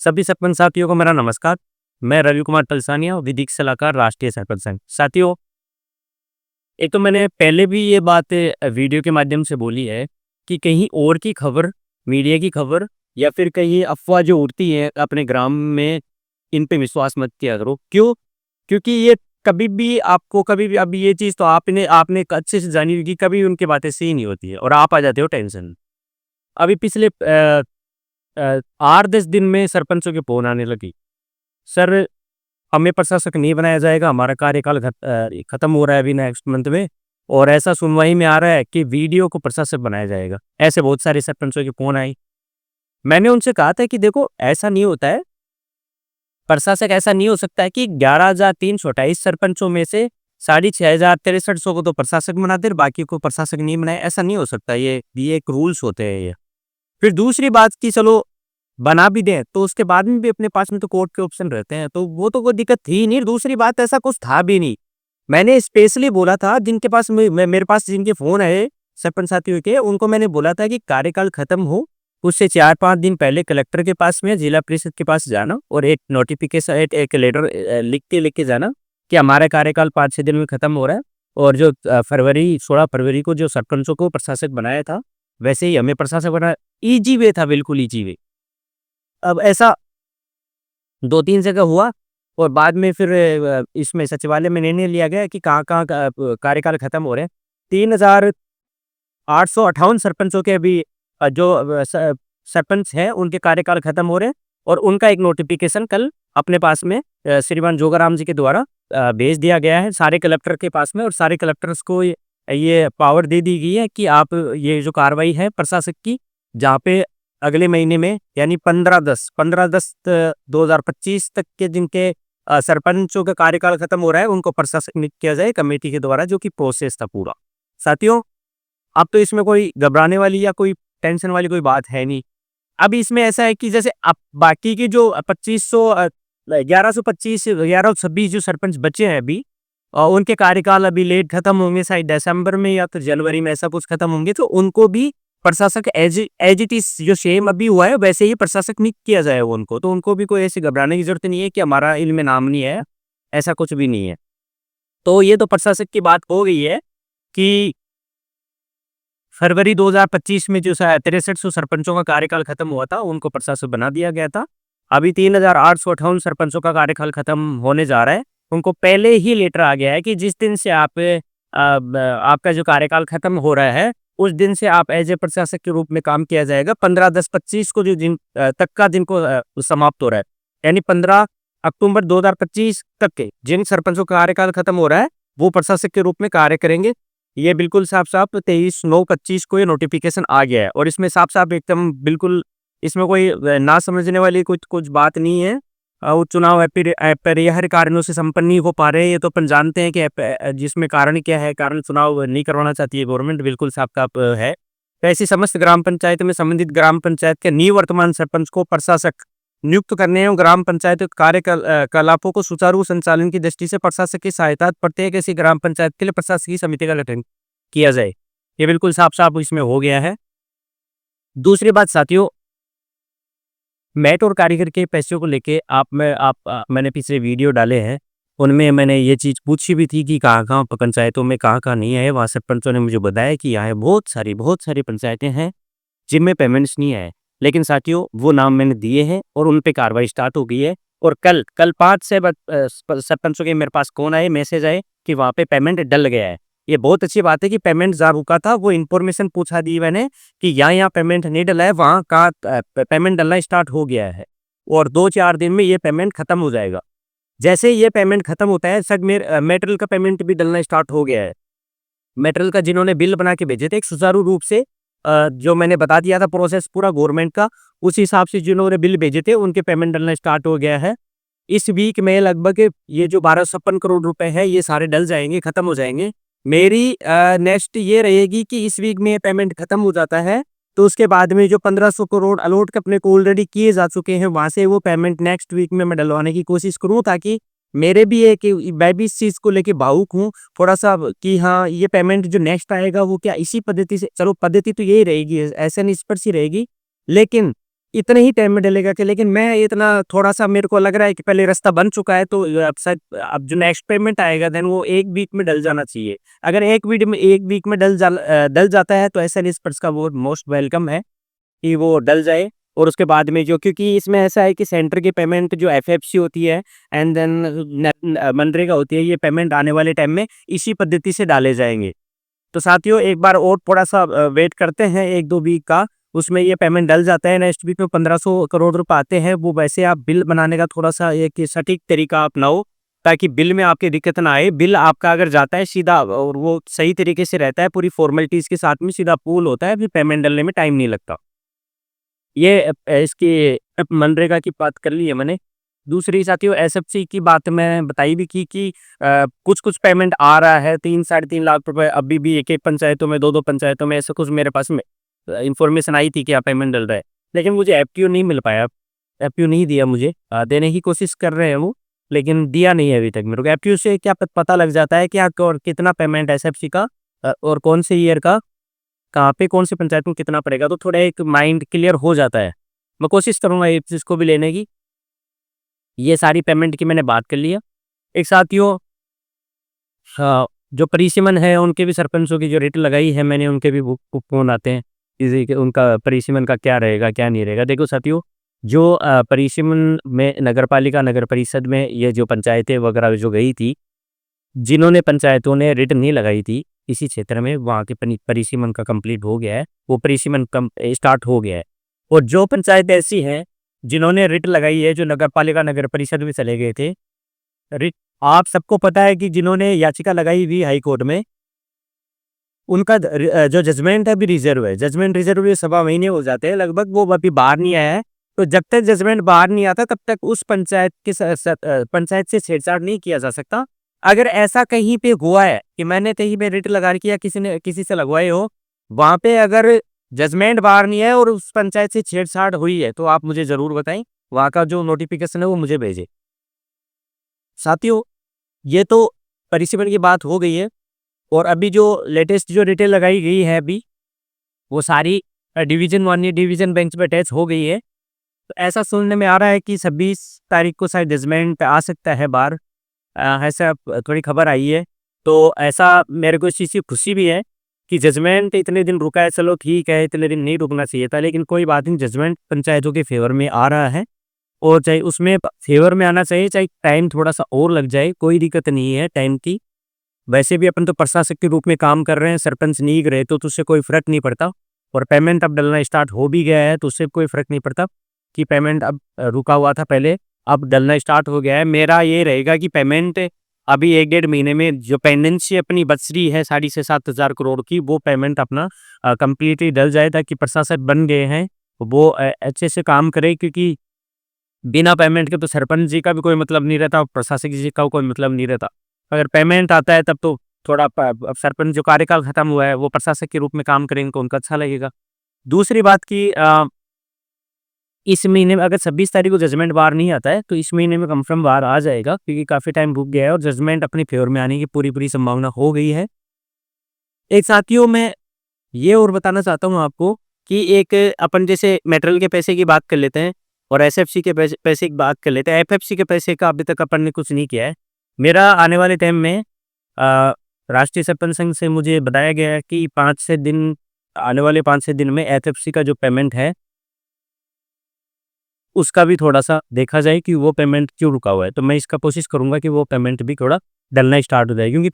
सभी सरपंच साथियों को मेरा नमस्कार। मैं रवि कुमार तलसानिया, विधिक सलाहकार, राष्ट्रीय सरपंच संघ। साथियों, एक तो मैंने पहले भी ये बात वीडियो के माध्यम से बोली है कि कहीं और की खबर, मीडिया की खबर या फिर कहीं अफ़वाह जो उड़ती है अपने ग्राम में, इन पे विश्वास मत किया करो। क्यों? क्योंकि ये कभी भी अभी ये चीज़ तो आपने आपने अच्छे से जानी होगी, कभी उनकी बातें सही नहीं होती है और आप आ जाते हो टेंशन में। अभी पिछले 8-10 दिन में सरपंचों के फ़ोन आने लगी। सर, हमें प्रशासक नहीं बनाया जाएगा, हमारा कार्यकाल खत्म हो रहा है अभी नेक्स्ट मंथ में, और ऐसा सुनवाई में आ रहा है कि वीडियो को प्रशासक बनाया जाएगा। ऐसे बहुत सारे सरपंचों के फ़ोन आए। मैंने उनसे कहा था कि देखो, ऐसा नहीं होता है, प्रशासक ऐसा नहीं हो सकता है कि 11,328 सरपंचों में से 6,63 को तो प्रशासक बना दे, बाकी को प्रशासक नहीं बनाए। ऐसा नहीं हो सकता, ये एक रूल्स होते हैं ये। फिर दूसरी बात कि चलो बना भी दें तो उसके बाद में भी अपने पास में तो कोर्ट के ऑप्शन रहते हैं, तो वो तो कोई दिक्कत थी नहीं। दूसरी बात, ऐसा कुछ था भी नहीं। मैंने स्पेशली बोला था, जिनके पास मेरे पास जिनके फोन आए सरपंच साथियों के, उनको मैंने बोला था कि कार्यकाल खत्म हो उससे 4-5 दिन पहले कलेक्टर के पास में, जिला परिषद के पास जाना और एक नोटिफिकेशन, एक लेटर लिख के जाना कि हमारा कार्यकाल 5-6 दिन में खत्म हो रहा है, और जो 16 फरवरी को जो सरपंचों को प्रशासक बनाया था, वैसे ही हमें प्रशासक बनाया। इजी वे था, बिल्कुल इजी वे। अब ऐसा 2-3 जगह हुआ और बाद में फिर इसमें सचिवालय में निर्णय लिया गया कि कहाँ-कहाँ का कार्यकाल खत्म हो रहे हैं। 3,858 सरपंचों के अभी जो सरपंच हैं, उनके कार्यकाल खत्म हो रहे हैं, और उनका एक नोटिफिकेशन कल अपने पास में श्रीमान जोगाराम जी के द्वारा भेज दिया गया है सारे कलेक्टर के पास में, और सारे कलेक्टर्स को ये पावर दे दी गई है कि आप ये जो कार्रवाई है प्रशासक की, जहाँ पे अगले महीने में यानी 15/10/2025 तक के जिनके सरपंचों का कार्यकाल खत्म हो रहा है, उनको प्रशासक नियुक्त किया जाए कमेटी के द्वारा, जो कि प्रोसेस था पूरा। साथियों, अब तो इसमें कोई घबराने वाली या कोई टेंशन वाली कोई बात है नहीं। अब इसमें ऐसा है कि जैसे अब बाकी के जो 1126 जो सरपंच बचे हैं अभी, उनके कार्यकाल अभी लेट खत्म होंगे, शायद दिसंबर में या तो जनवरी में ऐसा कुछ खत्म होंगे, तो उनको भी प्रशासक एज इट इज जो सेम अभी हुआ है वैसे ही प्रशासक नियुक्त किया जाएगा उनको। तो उनको भी कोई ऐसी घबराने की जरूरत नहीं है कि हमारा इनमें नाम नहीं है, ऐसा कुछ भी नहीं है। तो ये तो प्रशासक की बात हो गई है कि फरवरी 2025 में जो 6300 सरपंचों का कार्यकाल खत्म हुआ था, उनको प्रशासक बना दिया गया था। अभी 3,858 सरपंचों का कार्यकाल खत्म होने जा रहा है। उनको पहले ही लेटर आ गया है कि जिस दिन से आपका जो कार्यकाल खत्म हो रहा है, उस दिन से आप एज ए प्रशासक के रूप में काम किया जाएगा। 15/10/25 को जो दिन तक का जिनको समाप्त हो रहा है, यानी 15 अक्टूबर 2025 तक के जिन सरपंचों का कार्यकाल खत्म हो रहा है, वो प्रशासक के रूप में कार्य करेंगे। ये बिल्कुल साफ-साफ 23/9/25 को ये नोटिफिकेशन आ गया है, और इसमें साफ-साफ एकदम बिल्कुल, इसमें कोई ना समझने वाली कुछ कुछ बात नहीं है। वो चुनाव अपरिहार्य कारणों से संपन्न नहीं हो पा रहे हैं, ये तो अपन जानते हैं कि जिसमें कारण क्या है, कारण चुनाव नहीं करवाना चाहती है गवर्नमेंट, बिल्कुल साफ-साफ है। तो ऐसी समस्त ग्राम पंचायत में संबंधित ग्राम पंचायत के निवर्तमान सरपंच को प्रशासक नियुक्त करने एवं ग्राम पंचायत कलापों को सुचारू संचालन की दृष्टि से प्रशासक की सहायता प्रत्येक ऐसी ग्राम पंचायत के लिए प्रशासकीय समिति का गठन किया जाए। ये बिल्कुल साफ-साफ इसमें हो गया है। दूसरी बात साथियों, मैट और कारीगर के पैसों को लेके मैंने पिछले वीडियो डाले हैं, उनमें मैंने ये चीज़ पूछी भी थी कि कहाँ-कहाँ पंचायतों में कहाँ-कहाँ नहीं है। वहाँ सरपंचों ने मुझे बताया कि यहाँ बहुत सारी पंचायतें हैं जिनमें पेमेंट्स नहीं आए। लेकिन साथियों, वो नाम मैंने दिए हैं और उन पे कार्रवाई स्टार्ट हो गई है, और कल 5 से सरपंचों के मेरे पास कॉल आए, मैसेज आए कि वहाँ पे पेमेंट डल गया है। ये बहुत अच्छी बात है कि पेमेंट जहाँ रुका था वो इन्फॉर्मेशन पूछा दी मैंने कि यहाँ पेमेंट नहीं डला है, वहाँ का पेमेंट डलना स्टार्ट हो गया है, और 2-4 दिन में ये पेमेंट खत्म हो जाएगा। जैसे ही ये पेमेंट खत्म होता है, सर, मेरे मटेरियल का पेमेंट भी डलना स्टार्ट हो गया है। मटेरियल का जिन्होंने बिल बना के भेजे थे, एक सुचारू रूप से जो मैंने बता दिया था प्रोसेस पूरा गवर्नमेंट का, उस हिसाब से जिन्होंने बिल भेजे थे उनके पेमेंट डलना स्टार्ट हो गया है। इस वीक में लगभग ये जो 1256 करोड़ रुपए है, ये सारे डल जाएंगे, खत्म हो जाएंगे। मेरी नेक्स्ट ये रहेगी कि इस वीक में पेमेंट खत्म हो जाता है, तो उसके बाद में जो 1500 करोड़ अलॉट अपने को ऑलरेडी किए जा चुके हैं, वहां से वो पेमेंट नेक्स्ट वीक में मैं डलवाने की कोशिश करूँ, ताकि मेरे भी है कि मैं भी इस चीज को लेके भावुक हूँ थोड़ा सा कि हाँ, ये पेमेंट जो नेक्स्ट आएगा वो क्या इसी पद्धति से, चलो पद्धति तो यही रहेगी, ऐसे नहीं स्पर्श ही रहेगी, लेकिन इतने ही टाइम में डलेगा कि, लेकिन मैं इतना थोड़ा-सा मेरे को लग रहा है कि पहले रास्ता बन चुका है, तो अब शायद अब जो नेक्स्ट पेमेंट आएगा देन वो 1 वीक में डल जाना चाहिए। अगर 1 वीक में डल जाता है तो एसएल एक्सपर्ट्स का वो मोस्ट वेलकम है कि वो डल जाए। और उसके बाद में जो, क्योंकि इसमें ऐसा है कि सेंटर की पेमेंट जो एफएफसी होती है एंड देन मनरेगा होती है, ये पेमेंट आने वाले टाइम में इसी पद्धति से डाले जाएँगे। तो साथियों एक बार और थोड़ा-सा वेट करते हैं 1-2 वीक का, उसमें ये पेमेंट डल जाता है। नेक्स्ट वीक में 1500 करोड़ रुपए आते हैं, वो वैसे आप बिल बनाने का थोड़ा-सा एक सटीक तरीका अपनाओ, ताकि बिल में आपकी दिक्कत ना आए। बिल आपका अगर जाता है सीधा और वो सही तरीके से रहता है, पूरी फॉर्मेलिटीज़ के साथ में सीधा अप्रूवल होता है, फिर पेमेंट डलने में टाइम नहीं लगता। ये इसकी मनरेगा की बात कर ली है मैंने। दूसरी साथियों एसएफसी की बात मैं बताई भी कि कुछ-कुछ पेमेंट आ रहा है, 3 साढ़े 3 लाख रुपए अभी भी एक-एक पंचायतों में, 2-2 पंचायतों में ऐसा कुछ मेरे पास में इन्फॉर्मेशन आई थी कि पेमेंट डल रहा है। लेकिन मुझे एफपीओ नहीं मिल पाया, एफपीओ नहीं दिया मुझे। देने की कोशिश कर रहे हैं वो, लेकिन दिया नहीं है अभी तक मेरे को। एफपीओ से क्या पता लग जाता है कि और कितना पेमेंट एसएफसी का और कौन से ईयर का, कहाँ पे कौन सी पंचायत में कितना पड़ेगा, तो थोड़ा एक माइंड क्लियर हो जाता है। मैं कोशिश करूँगा इस चीज़ को भी लेने की। ये सारी पेमेंट की मैंने बात कर ली है। एक साथियों जो परिसीमन है उनके भी सरपंचों की जो रेट लगाई है मैंने, उनके भी वो फ़ोन आते हैं किसी के, उनका परिसीमन का क्या रहेगा, क्या नहीं रहेगा। देखो साथियों, जो परिसीमन में नगरपालिका, नगर परिषद में ये जो पंचायतें वगैरह जो गई थी, जिन्होंने पंचायतों ने रिट नहीं लगाई थी इसी क्षेत्र में, वहाँ के परिसीमन का कंप्लीट हो गया है, वो परिसीमन स्टार्ट हो गया है। और जो पंचायत ऐसी हैं जिन्होंने रिट लगाई है, जो नगरपालिका, नगर परिषद में चले गए थे, रिट, आप सबको पता है कि जिन्होंने याचिका लगाई हुई हाई कोर्ट में, उनका जो जजमेंट है अभी रिजर्व है। जजमेंट रिजर्व ये सवा महीने हो जाते हैं लगभग, वो अभी बाहर नहीं आया है। तो जब तक जजमेंट बाहर नहीं आता तब तक उस पंचायत के पंचायत से छेड़छाड़ नहीं किया जा सकता। अगर ऐसा कहीं पे हुआ है कि मैंने कहीं पे रिट लगा रखी है, किसी ने किसी से लगवाए हो, वहां पे अगर जजमेंट बाहर नहीं है और उस पंचायत से छेड़छाड़ हुई है, तो आप मुझे जरूर बताएं। वहां का जो नोटिफिकेशन है वो मुझे भेजें। साथियों, ये तो परिसीमन की बात हो गई है। और अभी जो लेटेस्ट जो रिटेल लगाई गई है अभी, वो सारी डिवीजन 1 या डिवीजन बेंच पे अटैच हो गई है। तो ऐसा सुनने में आ रहा है कि 26 तारीख को शायद जजमेंट आ सकता है बाहर। ऐसा थोड़ी खबर आई है। तो ऐसा मेरे को इस चीज़ की खुशी भी है कि जजमेंट इतने दिन रुका है। चलो ठीक है, इतने दिन नहीं रुकना चाहिए था, लेकिन कोई बात नहीं, जजमेंट पंचायतों के फेवर में आ रहा है। और चाहे उसमें फेवर में आना चाहिए, चाहे टाइम थोड़ा-सा और लग जाए, कोई दिक्कत नहीं है टाइम की। वैसे भी अपन तो प्रशासक के रूप में काम कर रहे हैं, सरपंच नहीं रहे तो उससे कोई फ़र्क नहीं पड़ता। और पेमेंट अब डलना स्टार्ट हो भी गया है, तो उससे कोई फ़र्क नहीं पड़ता कि पेमेंट अब रुका हुआ था पहले, अब डलना स्टार्ट हो गया है। मेरा ये रहेगा कि पेमेंट अभी 1 डेढ़ महीने में जो पेंडेंसी अपनी बच रही है 6,500 करोड़ की, वो पेमेंट अपना कंप्लीटली डल जाए, ताकि प्रशासक बन गए हैं वो अच्छे से काम करे। क्योंकि बिना पेमेंट के तो सरपंच जी का भी कोई मतलब नहीं रहता और प्रशासक जी का कोई मतलब नहीं रहता। अगर पेमेंट आता है तब तो थोड़ा सरपंच जो कार्यकाल खत्म हुआ है वो प्रशासक के रूप में काम करेंगे तो उनका अच्छा लगेगा। दूसरी बात की इस महीने में अगर 26 तारीख को जजमेंट बाहर नहीं आता है, तो इस महीने में कंफर्म बाहर आ जाएगा, क्योंकि काफ़ी टाइम रुक गया है और जजमेंट अपने फेवर में आने की पूरी संभावना हो गई है। एक साथियों, मैं ये और बताना चाहता हूँ आपको कि एक अपन जैसे मेटेरियल के पैसे की बात कर लेते हैं और एसएफसी के पैसे की बात कर लेते हैं। एफएफसी के पैसे का अभी तक अपन ने कुछ नहीं किया है। मेरा आने वाले टाइम में राष्ट्रीय सरपंच संघ से मुझे बताया गया है कि 5 से दिन, आने वाले 5 से दिन में एफएफसी का जो पेमेंट है उसका भी थोड़ा-सा देखा जाए कि वो पेमेंट क्यों रुका हुआ है। तो मैं इसका कोशिश करूँगा कि वो पेमेंट भी थोड़ा डलना स्टार्ट हो जाए, क्योंकि